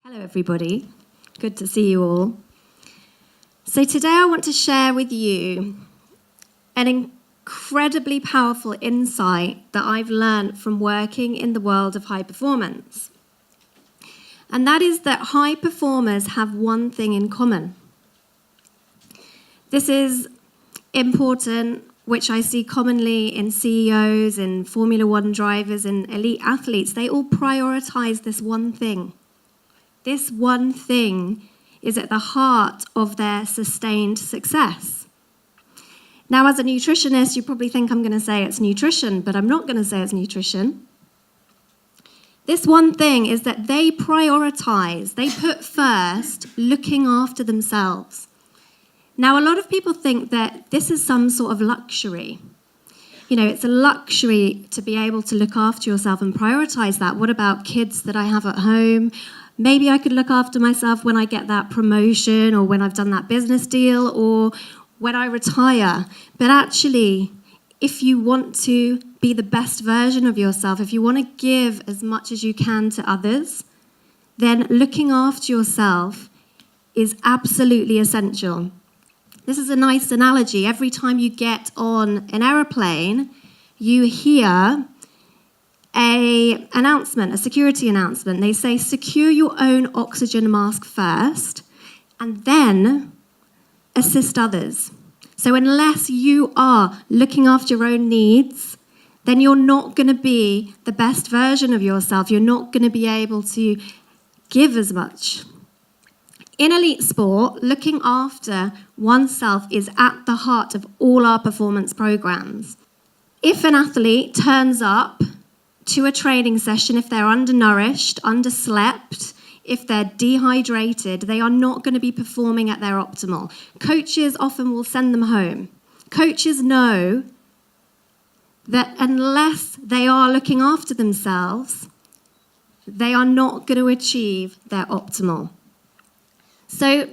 Hello everybody, good to see you all. So today I want to share with you an incredibly powerful insight that I've learned from working in the world of high performance. And that is that high performers have one thing in common. This is important, which I see commonly in CEOs, in Formula One drivers, and elite athletes. They all prioritize this one thing. This one thing is at the heart of their sustained success. Now, as a nutritionist, you probably think I'm going to say it's nutrition, but I'm not going to say it's nutrition. This one thing is that they prioritize, they put first looking after themselves. Now, a lot of people think that this is some sort of luxury. You know, it's a luxury to be able to look after yourself and prioritize that. What about kids that I have at home? Maybe I could look after myself when I get that promotion or when I've done that business deal or when I retire. But actually, if you want to be the best version of yourself, if you want to give as much as you can to others, then looking after yourself is absolutely essential. This is a nice analogy. Every time you get on an aeroplane, you hear a security announcement. They say, secure your own oxygen mask first, and then assist others. So unless you are looking after your own needs, then you're not going to be the best version of yourself. You're not going to be able to give as much. In elite sport, looking after oneself is at the heart of all our performance programs. If an athlete turns up to a training session, if they're undernourished, underslept, if they're dehydrated, they are not going to be performing at their optimal. Coaches often will send them home. Coaches know that unless they are looking after themselves, they are not going to achieve their optimal. So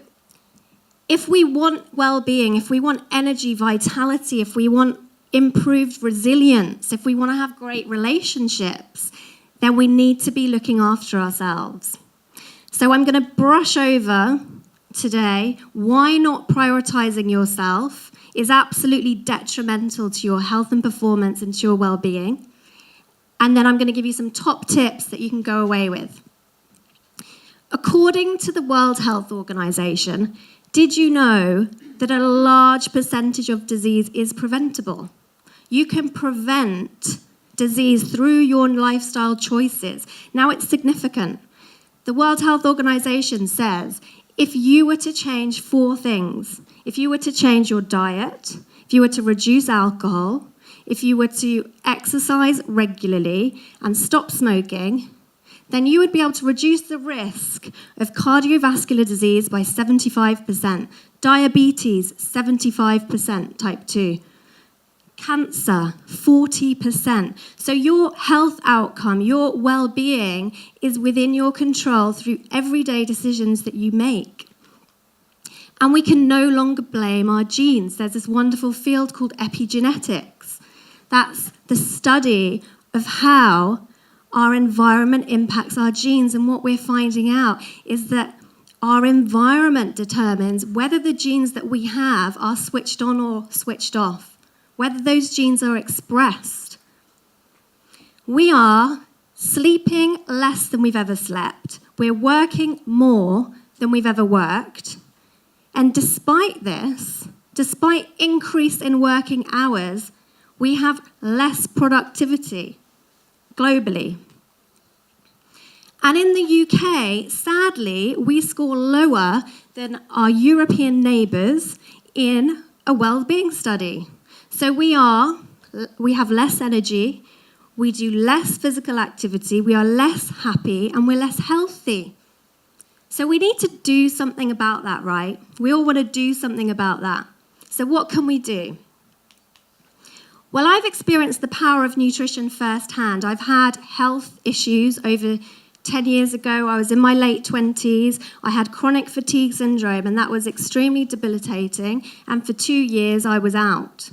if we want well-being, if we want energy, vitality, if we want improved resilience, if we want to have great relationships, then we need to be looking after ourselves. So I'm going to brush over today why not prioritizing yourself is absolutely detrimental to your health and performance and to your well-being. And then I'm going to give you some top tips that you can go away with. According to the World Health Organization, did you know that a large percentage of disease is preventable? You can prevent disease through your lifestyle choices. Now, it's significant. The World Health Organization says if you were to change 4 things, if you were to change your diet, if you were to reduce alcohol, if you were to exercise regularly and stop smoking, then you would be able to reduce the risk of cardiovascular disease by 75%, diabetes 75%, type 2, cancer 40%. So your health outcome, your well-being is within your control through everyday decisions that you make. And we can no longer blame our genes. There's this wonderful field called epigenetics. That's the study of how our environment impacts our genes, and what we're finding out is that our environment determines whether the genes that we have are switched on or switched off, whether those genes are expressed. We are sleeping less than we've ever slept. We're working more than we've ever worked. And despite this, despite increase in working hours, we have less productivity globally. And in the UK, sadly, we score lower than our European neighbours in a well-being study. So we have less energy, we do less physical activity, we are less happy, and we're less healthy. So we need to do something about that, right? We all want to do something about that. So what can we do? Well, I've experienced the power of nutrition firsthand. I've had health issues over 10 years ago. I was in my late 20s. I had chronic fatigue syndrome, and that was extremely debilitating. And for 2 years, I was out.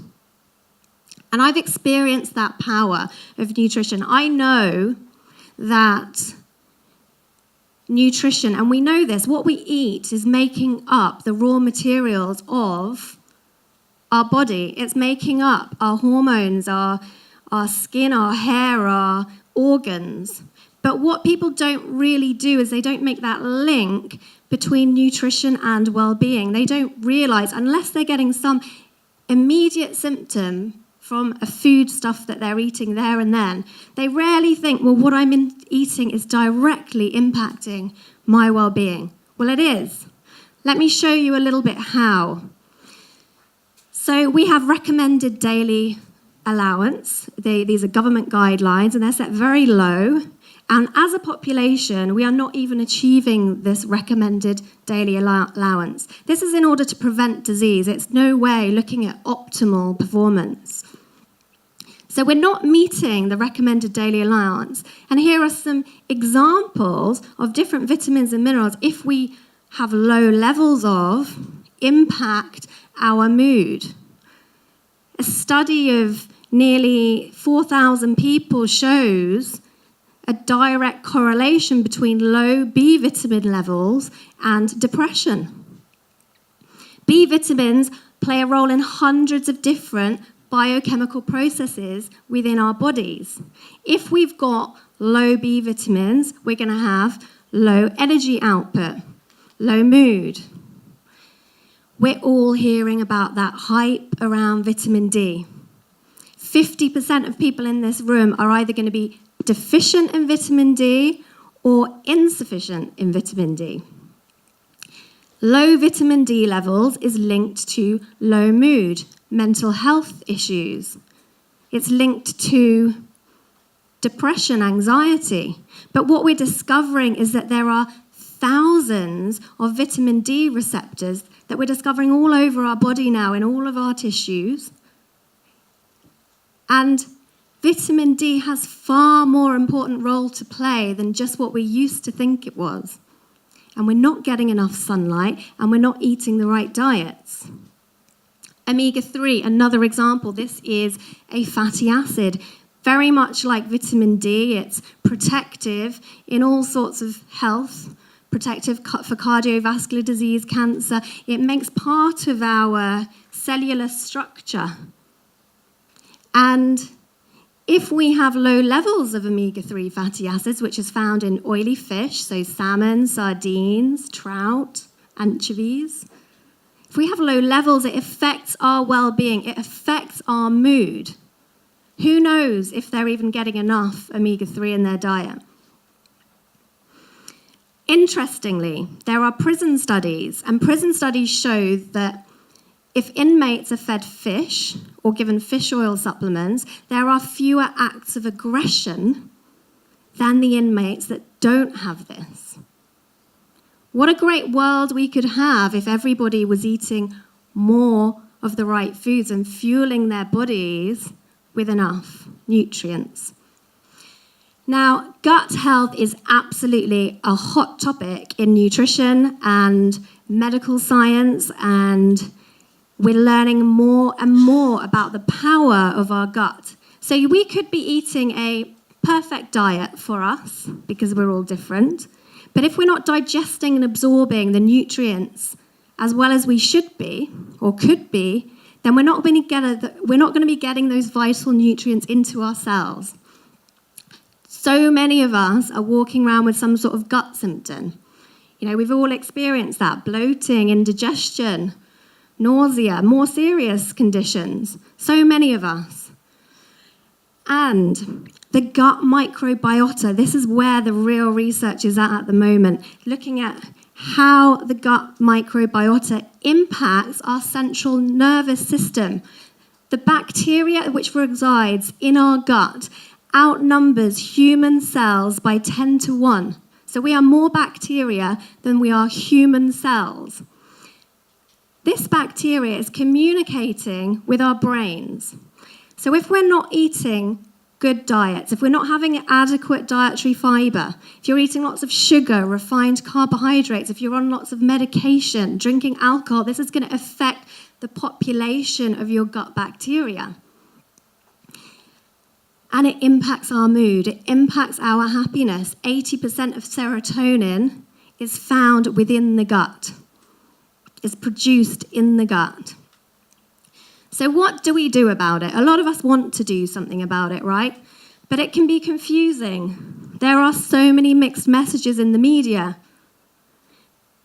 And I've experienced that power of nutrition. I know that nutrition, and we know this, what we eat is making up the raw materials of our body. It's making up our hormones, our skin, our hair, our organs. But what people don't really do is they don't make that link between nutrition and well-being. They don't realize, unless they're getting some immediate symptom from a food stuff that they're eating there and then, they rarely think, well, what I'm eating is directly impacting my well-being. Well, it is. Let me show you a little bit how. So we have recommended daily allowance. These are government guidelines, and they're set very low. And as a population, we are not even achieving this recommended daily allowance. This is in order to prevent disease. It's no way looking at optimal performance. So we're not meeting the recommended daily allowance. And here are some examples of different vitamins and minerals, if we have low levels of, impact our mood. A study of nearly 4,000 people shows a direct correlation between low B vitamin levels and depression. B vitamins play a role in hundreds of different biochemical processes within our bodies. If we've got low B vitamins, we're going to have low energy output, low mood. We're all hearing about that hype around vitamin D. 50% of people in this room are either going to be deficient in vitamin D or insufficient in vitamin D. Low vitamin D levels is linked to low mood, mental health issues. It's linked to depression, anxiety. But what we're discovering is that there are thousands of vitamin D receptors that we're discovering all over our body now, in all of our tissues. And vitamin D has far more important role to play than just what we used to think it was. And we're not getting enough sunlight, and we're not eating the right diets. Omega-3, another example. This is a fatty acid. Very much like vitamin D, it's protective in all sorts of health, protective for cardiovascular disease, cancer. It makes part of our cellular structure. And if we have low levels of omega-3 fatty acids, which is found in oily fish, so salmon, sardines, trout, anchovies, if we have low levels, it affects our well-being, it affects our mood. Who knows if they're even getting enough omega-3 in their diet? Interestingly, there are prison studies, and prison studies show that if inmates are fed fish or given fish oil supplements, there are fewer acts of aggression than the inmates that don't have this. What a great world we could have if everybody was eating more of the right foods and fueling their bodies with enough nutrients. Now, gut health is absolutely a hot topic in nutrition and medical science, and we're learning more and more about the power of our gut. So we could be eating a perfect diet for us, because we're all different, but if we're not digesting and absorbing the nutrients as well as we should be, or could be, then we're not going to be getting those vital nutrients into our cells. So many of us are walking around with some sort of gut symptom. We've all experienced that: bloating, indigestion, nausea, more serious conditions. So many of us. And the gut microbiota, this is where the real research is at the moment, looking at how the gut microbiota impacts our central nervous system. The bacteria which resides in our gut outnumbers human cells by 10 to 1. So we are more bacteria than we are human cells. This bacteria is communicating with our brains. So if we're not eating good diets, if we're not having adequate dietary fiber, if you're eating lots of sugar, refined carbohydrates, if you're on lots of medication, drinking alcohol, this is going to affect the population of your gut bacteria. and it impacts our mood, it impacts our happiness. 80% of serotonin is found within the gut, is produced in the gut. So what do we do about it? A lot of us want to do something about it, right? But it can be confusing. There are so many mixed messages in the media.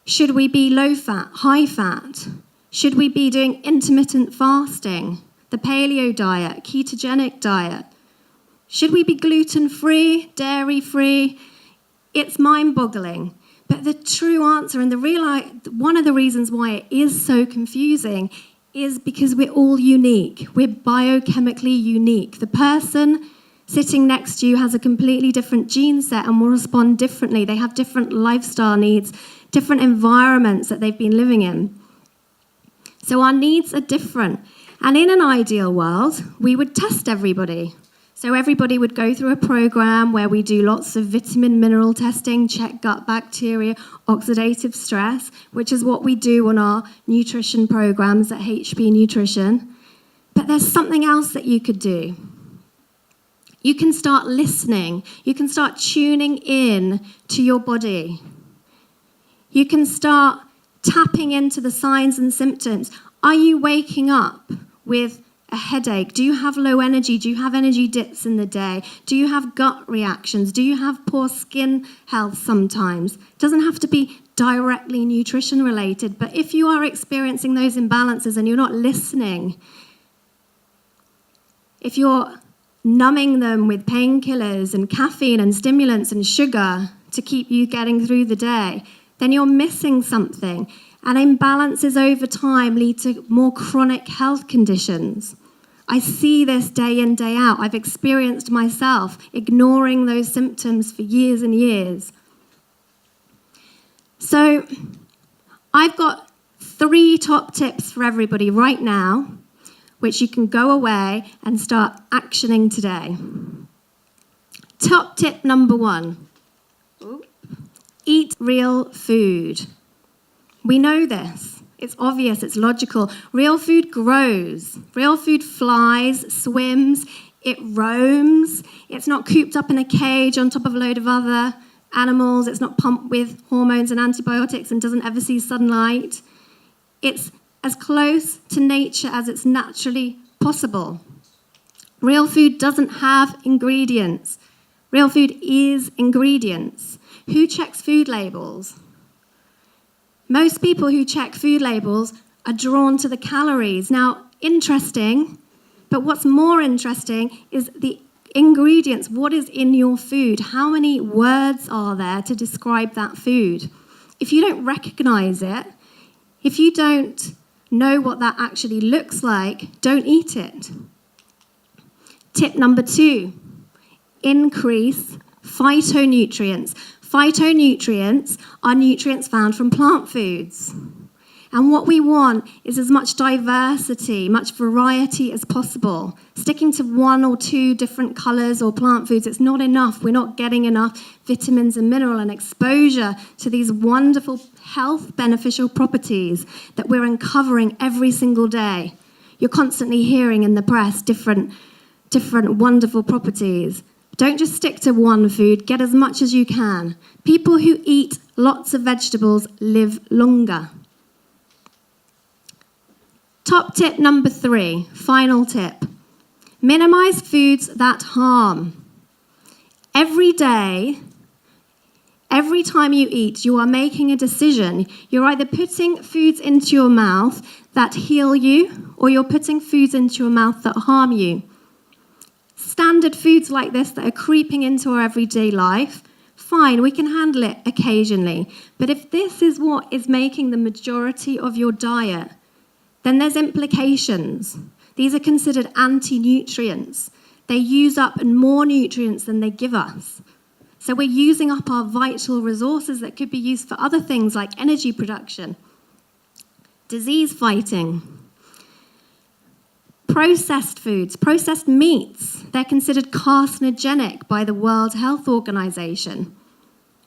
Should we be low fat, high fat? Should we be doing intermittent fasting, the paleo diet, ketogenic diet? Should we be gluten-free, dairy-free? It's mind-boggling. But the true answer and one of the reasons why it is so confusing is because we're all unique. We're biochemically unique. The person sitting next to you has a completely different gene set and will respond differently. They have different lifestyle needs, different environments that they've been living in. So our needs are different. And in an ideal world, we would test everybody. So everybody would go through a program where we do lots of vitamin, mineral testing, check gut bacteria, oxidative stress, which is what we do on our nutrition programs at HP Nutrition. But there's something else that you could do. You can start listening. You can start tuning in to your body. You can start tapping into the signs and symptoms. Are you waking up with a headache? Do you have low energy? Do you have energy dips in the day? Do you have gut reactions? Do you have poor skin health sometimes? It doesn't have to be directly nutrition related, but if you are experiencing those imbalances and you're not listening, if you're numbing them with painkillers and caffeine and stimulants and sugar to keep you getting through the day, then you're missing something. And imbalances over time lead to more chronic health conditions. I see this day in, day out. I've experienced myself ignoring those symptoms for years and years. So I've got 3 top tips for everybody right now, which you can go away and start actioning today. Top tip number 1, eat real food. We know this. It's obvious, it's logical. Real food grows. Real food flies, swims, it roams. It's not cooped up in a cage on top of a load of other animals. It's not pumped with hormones and antibiotics and doesn't ever see sunlight. It's as close to nature as it's naturally possible. Real food doesn't have ingredients. Real food is ingredients. Who checks food labels? Most people who check food labels are drawn to the calories. Now, interesting, but what's more interesting is the ingredients. What is in your food? How many words are there to describe that food? If you don't recognize it, if you don't know what that actually looks like, don't eat it. Tip number 2, increase phytonutrients. Phytonutrients are nutrients found from plant foods. And what we want is as much diversity, much variety as possible. Sticking to 1 or 2 different colours or plant foods, it's not enough. We're not getting enough vitamins and mineral and exposure to these wonderful health beneficial properties that we're uncovering every single day. You're constantly hearing in the press different wonderful properties. Don't just stick to one food, get as much as you can. People who eat lots of vegetables live longer. Top tip number 3, final tip. Minimize foods that harm. Every day, every time you eat, you are making a decision. You're either putting foods into your mouth that heal you, or you're putting foods into your mouth that harm you. Standard foods like this that are creeping into our everyday life, fine, we can handle it occasionally. But if this is what is making the majority of your diet, then there's implications. These are considered anti-nutrients. They use up more nutrients than they give us. So we're using up our vital resources that could be used for other things like energy production, disease fighting. Processed foods, processed meats, they're considered carcinogenic by the World Health Organization.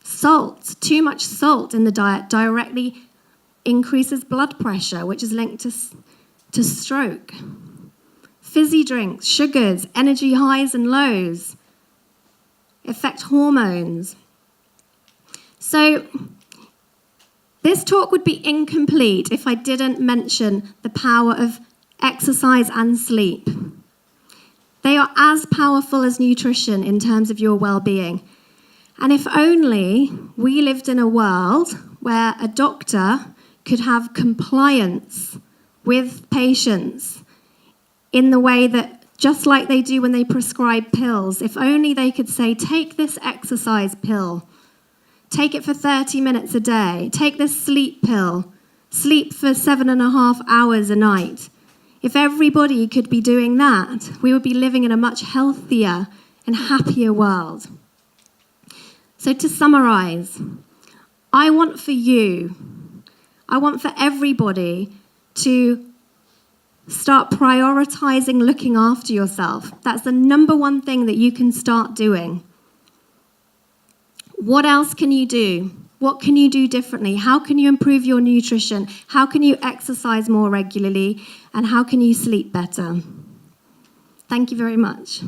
Salt, too much salt in the diet directly increases blood pressure, which is linked to stroke. fizzy drinks, sugars, energy highs and lows, affect hormones. So this talk would be incomplete if I didn't mention the power of exercise and sleep. They are as powerful as nutrition in terms of your well-being. And if only we lived in a world where a doctor could have compliance with patients in the way that, just like they do when they prescribe pills, if only they could say, take this exercise pill, take it for 30 minutes a day, take this sleep pill, sleep for 7.5 hours a night. If everybody could be doing that, we would be living in a much healthier and happier world. So to summarize, I want for everybody to start prioritizing looking after yourself. That's the number one thing that you can start doing. What else can you do? What can you do differently? How can you improve your nutrition? How can you exercise more regularly? And how can you sleep better? Thank you very much.